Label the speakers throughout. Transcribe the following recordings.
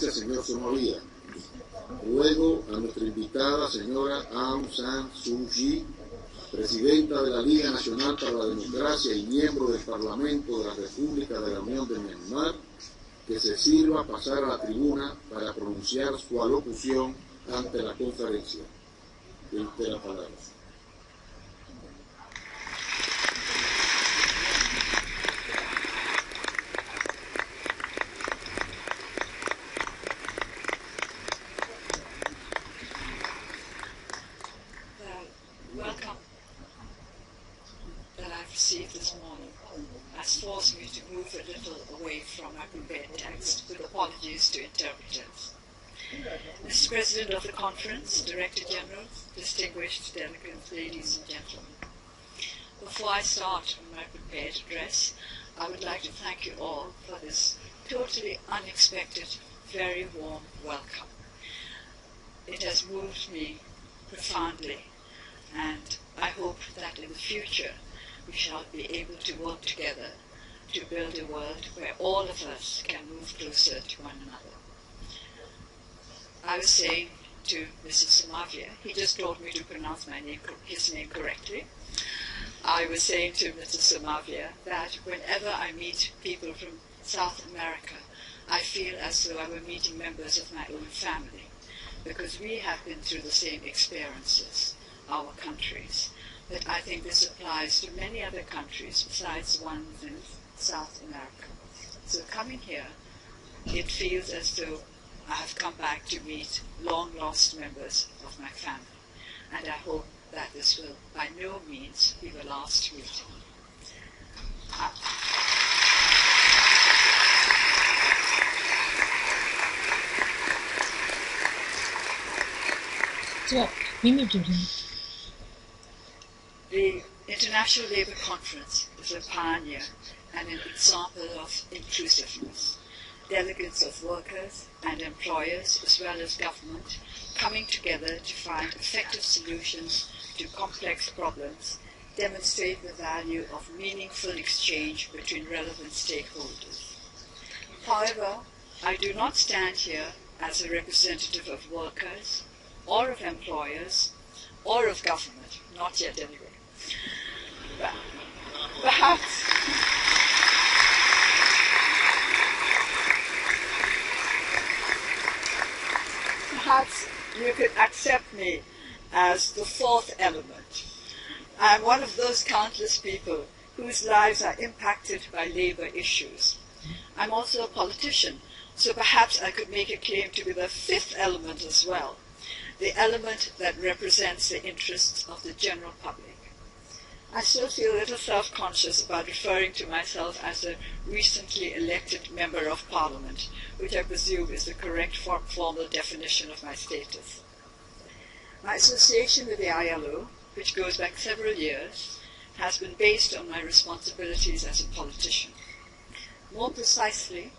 Speaker 1: Gracias, señor Somalia. Luego a nuestra invitada, señora Aung San Suu Kyi, presidenta de la Liga Nacional para la Democracia y miembro del Parlamento de la República de la Unión de Myanmar, que se sirva a pasar a la tribuna para pronunciar su alocución ante la conferencia. De usted la palabra.
Speaker 2: This morning has forced me to move a little away from my prepared text, with apologies to interpreters. Mr. President of the Conference, Director General, distinguished delegates, ladies and gentlemen, before I start my prepared address, I would like to thank you all for this totally unexpected, very warm welcome. It has moved me profoundly, and I hope that in the future we shall be able to work together to build a world where all of us can move closer to one another. I was saying to Mrs. Somavia, he just told me to pronounce his name correctly. I was saying to Mrs. Somavia that whenever I meet people from South America, I feel as though I were meeting members of my own family, because we have been through the same experiences, our countries. But I think this applies to many other countries besides the ones in South America. So coming here, it feels as though I have come back to meet long-lost members of my family. And I hope that this will by no means be the last meeting. The International Labour Conference is a pioneer and an example of inclusiveness. Delegates of workers and employers, as well as government, coming together to find effective solutions to complex problems, demonstrate the value of meaningful exchange between relevant stakeholders. However, I do not stand here as a representative of workers, or of employers, or of government, not yet anyway. Perhaps you could accept me as the fourth element. I am one of those countless people whose lives are impacted by labor issues. I'm also a politician, so perhaps I could make a claim to be the fifth element as well, the element that represents the interests of the general public. I still feel a little self-conscious about referring to myself as a recently elected Member of Parliament, which I presume is the correct formal definition of my status. My association with the ILO, which goes back several years, has been based on my responsibilities as a politician. More precisely,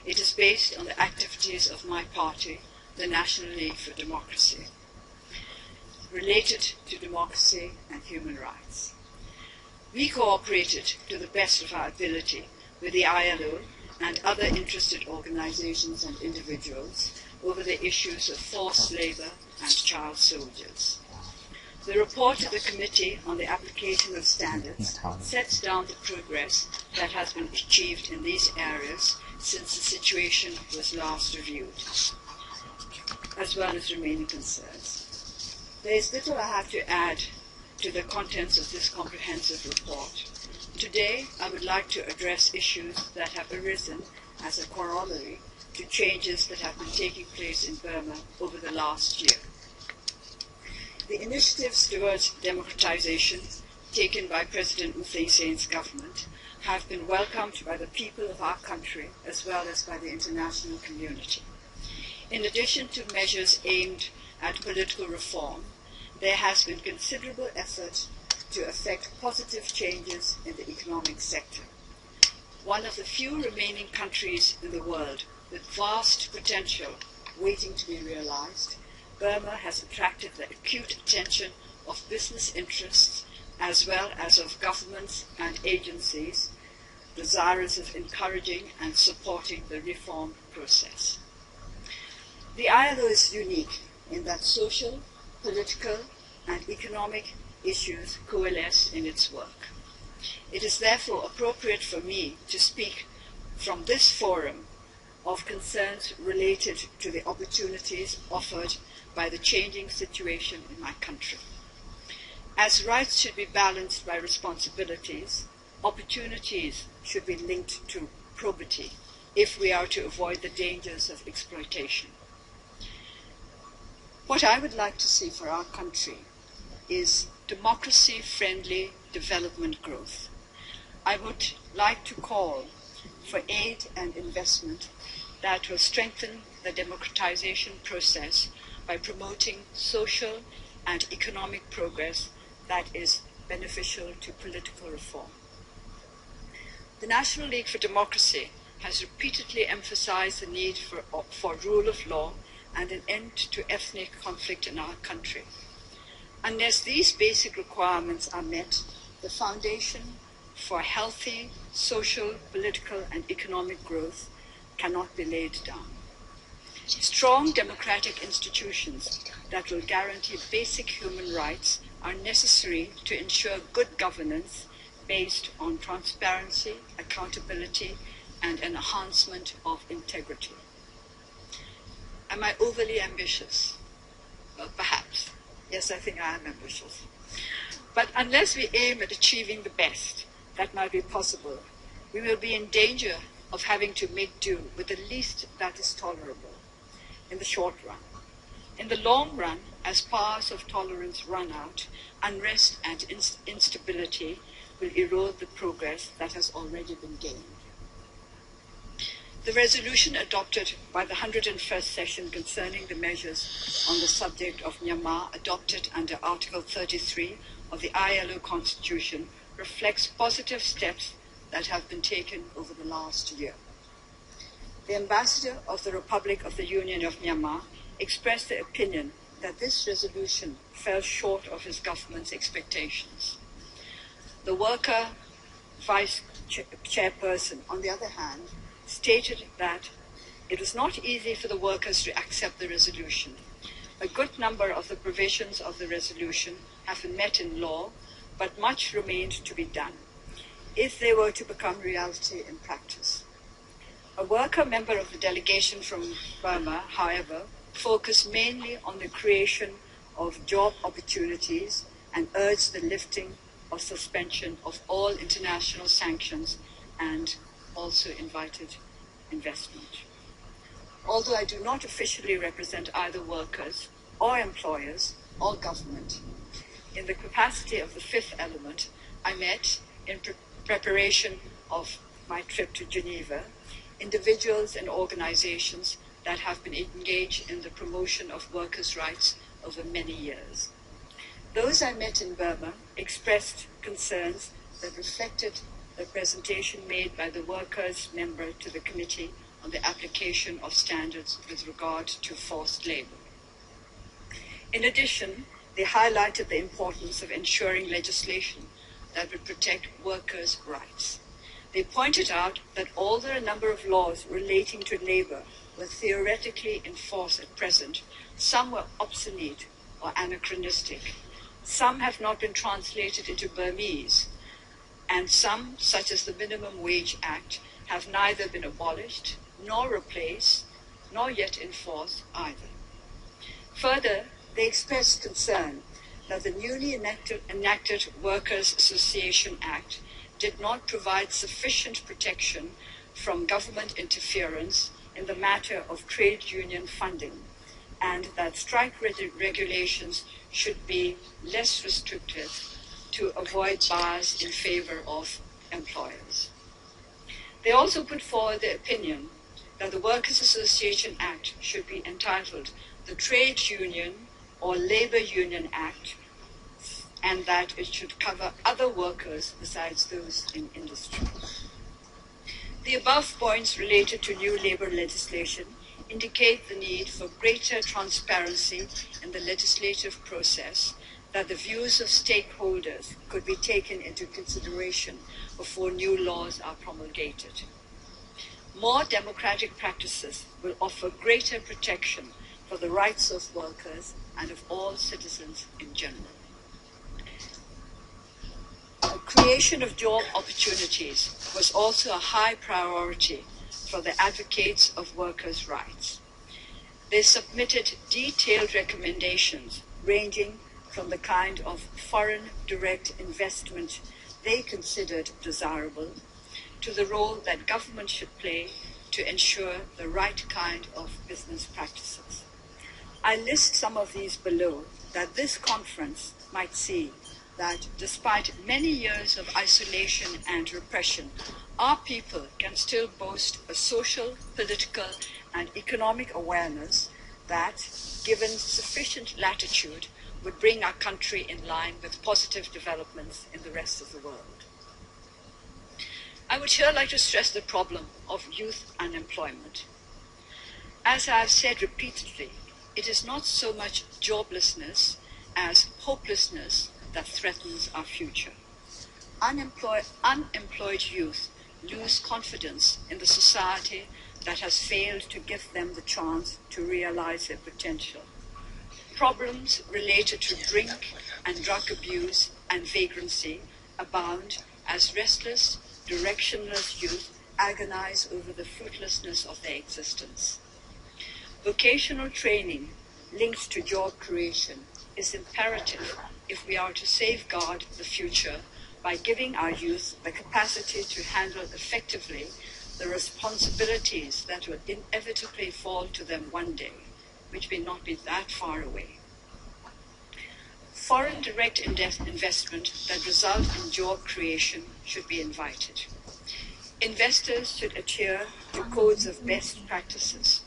Speaker 2: it is based on the activities of my party, the National League for Democracy, related to democracy and human rights. We cooperated to the best of our ability with the ILO and other interested organizations and individuals over the issues of forced labor and child soldiers. The report of the Committee on the Application of Standards sets down the progress that has been achieved in these areas since the situation was last reviewed, as well as remaining concerns. There is little I have to add to the contents of this comprehensive report. Today, I would like to address issues that have arisen as a corollary to changes that have been taking place in Burma over the last year. The initiatives towards democratization taken by President U Thein Sein's government have been welcomed by the people of our country as well as by the international community. In addition to measures aimed at political reform, there has been considerable effort to effect positive changes in the economic sector. One of the few remaining countries in the world with vast potential waiting to be realized, Burma has attracted the acute attention of business interests as well as of governments and agencies desirous of encouraging and supporting the reform process. The ILO is unique in that social, political, and economic issues coalesce in its work. It is therefore appropriate for me to speak from this forum of concerns related to the opportunities offered by the changing situation in my country. As rights should be balanced by responsibilities, opportunities should be linked to probity if we are to avoid the dangers of exploitation. What I would like to see for our country is democracy-friendly development growth. I would like to call for aid and investment that will strengthen the democratization process by promoting social and economic progress that is beneficial to political reform. The National League for Democracy has repeatedly emphasized the need for rule of law and an end to ethnic conflict in our country. Unless these basic requirements are met, the foundation for healthy social, political, and economic growth cannot be laid down. Strong democratic institutions that will guarantee basic human rights are necessary to ensure good governance based on transparency, accountability, and an enhancement of integrity. Am I overly ambitious? Well, perhaps. Yes, I think I am ambitious. But unless we aim at achieving the best that might be possible, we will be in danger of having to make do with the least that is tolerable in the short run. In the long run, as powers of tolerance run out, unrest and instability will erode the progress that has already been gained. The resolution adopted by the 101st session concerning the measures on the subject of Myanmar, adopted under Article 33 of the ILO Constitution, reflects positive steps that have been taken over the last year. The Ambassador of the Republic of the Union of Myanmar expressed the opinion that this resolution fell short of his government's expectations. The worker vice chairperson, on the other hand, stated that it was not easy for the workers to accept the resolution. A good number of the provisions of the resolution have been met in law, but much remained to be done if they were to become reality in practice. A worker member of the delegation from Burma, however, focused mainly on the creation of job opportunities and urged the lifting or suspension of all international sanctions and also invited investment. Although I do not officially represent either workers or employers or government, in the capacity of the fifth element, I met, in preparation of my trip to Geneva, individuals and organizations that have been engaged in the promotion of workers' rights over many years. Those I met in Burma expressed concerns that reflected the presentation made by the workers' member to the Committee on the application of standards with regard to forced labor. In addition, they highlighted the importance of ensuring legislation that would protect workers' rights. They pointed out that although a number of laws relating to labor were theoretically in force at present, some were obsolete or anachronistic. Some have not been translated into Burmese, and some, such as the Minimum Wage Act, have neither been abolished, nor replaced, nor yet in force either. Further, they expressed concern that the newly enacted Workers' Association Act did not provide sufficient protection from government interference in the matter of trade union funding, and that strike regulations should be less restrictive to avoid bias in favor of employers. They also put forward the opinion that the Workers' Association Act should be entitled the Trade Union or Labor Union Act, and that it should cover other workers besides those in industry. The above points related to new labor legislation indicate the need for greater transparency in the legislative process, that the views of stakeholders could be taken into consideration before new laws are promulgated. More democratic practices will offer greater protection for the rights of workers and of all citizens in general. The creation of job opportunities was also a high priority for the advocates of workers' rights. They submitted detailed recommendations ranging from the kind of foreign direct investment they considered desirable to the role that government should play to ensure the right kind of business practices. I list some of these below that this conference might see that despite many years of isolation and repression, our people can still boast a social, political, and economic awareness that, given sufficient latitude, would bring our country in line with positive developments in the rest of the world. I would here like to stress the problem of youth unemployment. As I have said repeatedly, it is not so much joblessness as hopelessness that threatens our future. Unemployed youth lose confidence in the society that has failed to give them the chance to realize their potential. Problems related to drink and drug abuse and vagrancy abound as restless, directionless youth agonize over the fruitlessness of their existence. Vocational training linked to job creation is imperative if we are to safeguard the future by giving our youth the capacity to handle effectively the responsibilities that will inevitably fall to them one day, which may not be that far away. Foreign direct investment that result in job creation should be invited. Investors should adhere to codes of best practices.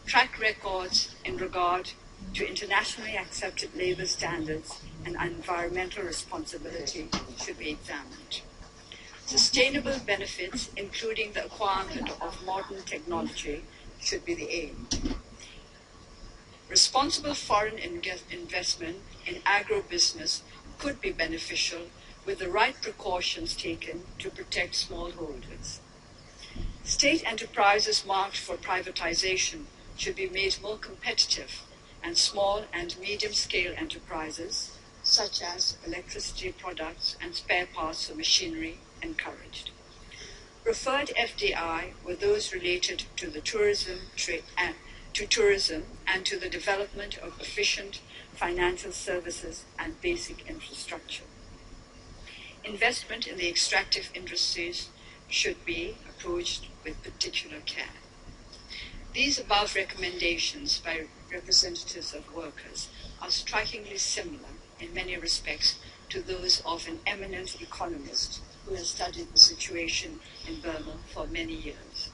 Speaker 2: Track records in regard to internationally accepted labor standards and environmental responsibility should be examined. Sustainable benefits, including the acquirement of modern technology, should be the aim. Responsible foreign investment in agribusiness could be beneficial with the right precautions taken to protect smallholders. State enterprises marked for privatization should be made more competitive, and small and medium-scale enterprises, such as electricity products and spare parts for machinery, encouraged. Preferred FDI were those related to the tourism and to the development of efficient financial services and basic infrastructure. Investment in the extractive industries should be approached with particular care. These above recommendations by representatives of workers are strikingly similar in many respects to those of an eminent economist who has studied the situation in Burma for many years.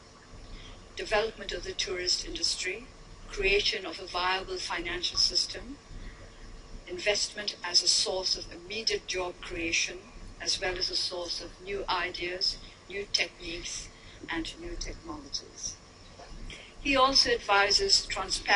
Speaker 2: Development of the tourist industry, creation of a viable financial system, investment as a source of immediate job creation, as well as a source of new ideas, new techniques, and new technologies. He also advises transparent